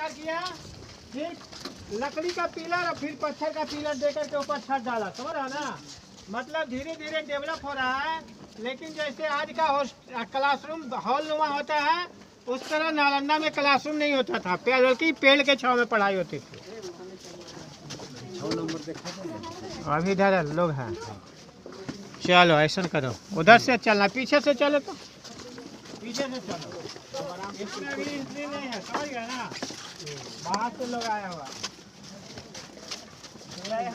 तैयार किया, फिर लकड़ी का पिलर और फिर पत्थर का पिलर देकर के ऊपर छत डाला। समझ रहा ना? मतलब धीरे धीरे डेवलप हो रहा है। लेकिन जैसे आज का क्लासरूम हॉल नुमा होता है, उस तरह नालंदा में क्लासरूम नहीं होता था, बल्कि पेड़ के छांव में पढ़ाई होती थी। अभी इधर लोग हैं। चलो ऐसा करो, उधर से चलना, पीछे से चलो, तो पीछे से चलो। इसमें अभी एंट्री नहीं है, समझ गए ना? बाहर से लोग आया हुआ।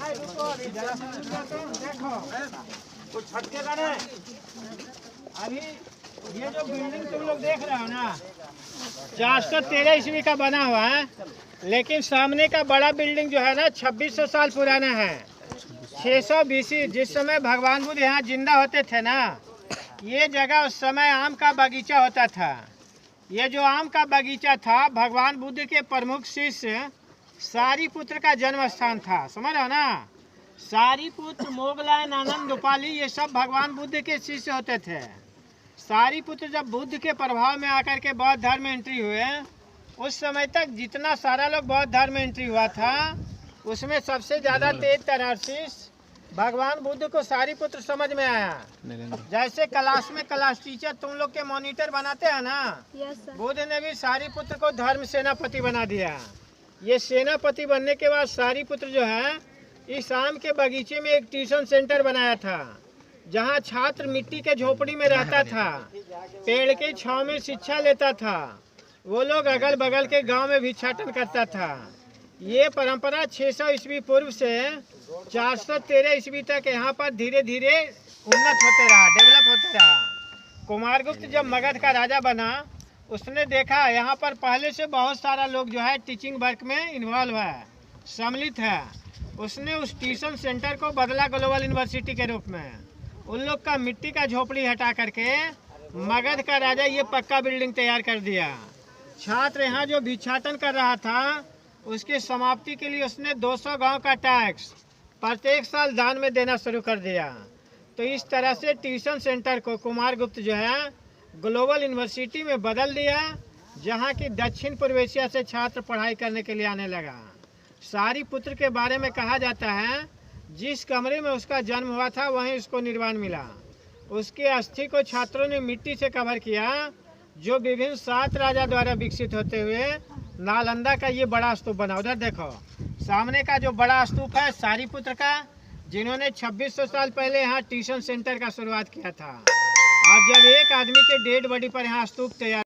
रुको अभी जरा सा देखो कुछ छटके का है। अभी ये जो बिल्डिंग तुम लोग देख रहे हो ना, 413 ईस्वी का बना हुआ है, लेकिन सामने का बड़ा बिल्डिंग जो है ना 2600 साल पुराना है। 600 BC, जिस समय भगवान बुद्ध यहाँ जिंदा होते थे ना, ये जगह उस समय आम का बगीचा होता था। ये जो आम का बगीचा था, भगवान बुद्ध के प्रमुख शिष्य सारीपुत्र का जन्म स्थान था। समझ रहे हो ना? सारीपुत्र, मोगलायन, आनंद, उपाली, ये सब भगवान बुद्ध के शिष्य होते थे। सारीपुत्र जब बुद्ध के प्रभाव में आकर के बौद्ध धर्म में एंट्री हुए, उस समय तक जितना सारा लोग बौद्ध धर्म में एंट्री हुआ था, उसमें सबसे ज़्यादा तेज तरार शिष्य भगवान बुद्ध को सारीपुत्र समझ में आया। जैसे क्लास में क्लास टीचर तुम लोग के मॉनिटर बनाते हैं ना, बुद्ध ने भी सारीपुत्र को धर्म सेनापति बना दिया। ये सेनापति बनने के बाद सारीपुत्र जो है, इस आम के बगीचे में एक ट्यूशन सेंटर बनाया था, जहाँ छात्र मिट्टी के झोपड़ी में रहता था, पेड़ के छांव में शिक्षा लेता था। वो लोग अगल बगल के गांव में भिक्षाटन करता था। ये परंपरा 600 ईस्वी पूर्व से 413 ईस्वी तक यहाँ पर धीरे धीरे उन्नत होते रहा, डेवलप होते रहा। कुमारगुप्त जब मगध का राजा बना, उसने देखा यहाँ पर पहले से बहुत सारा लोग जो है टीचिंग वर्क में इन्वॉल्व है, सम्मिलित है। उसने उस ट्यूशन सेंटर को बदला ग्लोबल यूनिवर्सिटी के रूप में। उन लोग का मिट्टी का झोपड़ी हटा करके मगध का राजा ये पक्का बिल्डिंग तैयार कर दिया। छात्र यहाँ जो भिक्षाटन कर रहा था, उसकी समाप्ति के लिए उसने 200 गांव का टैक्स प्रत्येक साल दान में देना शुरू कर दिया। तो इस तरह से ट्यूशन सेंटर को कुमारगुप्त जो है ग्लोबल यूनिवर्सिटी में बदल दिया, जहाँ की दक्षिण पूर्व एशिया से छात्र पढ़ाई करने के लिए आने लगा। सारीपुत्र के बारे में कहा जाता है, जिस कमरे में उसका जन्म हुआ था वहीं उसको निर्वाण मिला। उसके अस्थि को छात्रों ने मिट्टी से कवर किया, जो विभिन्न 7 राजा द्वारा विकसित होते हुए नालंदा का ये बड़ा स्तूप बना। उधर देखो, सामने का जो बड़ा स्तूप है सारीपुत्र का, जिन्होंने 2600 साल पहले यहाँ ट्यूशन सेंटर का शुरुआत किया था। आज जब एक आदमी के डेड बॉडी पर यहाँ स्तूप तैयार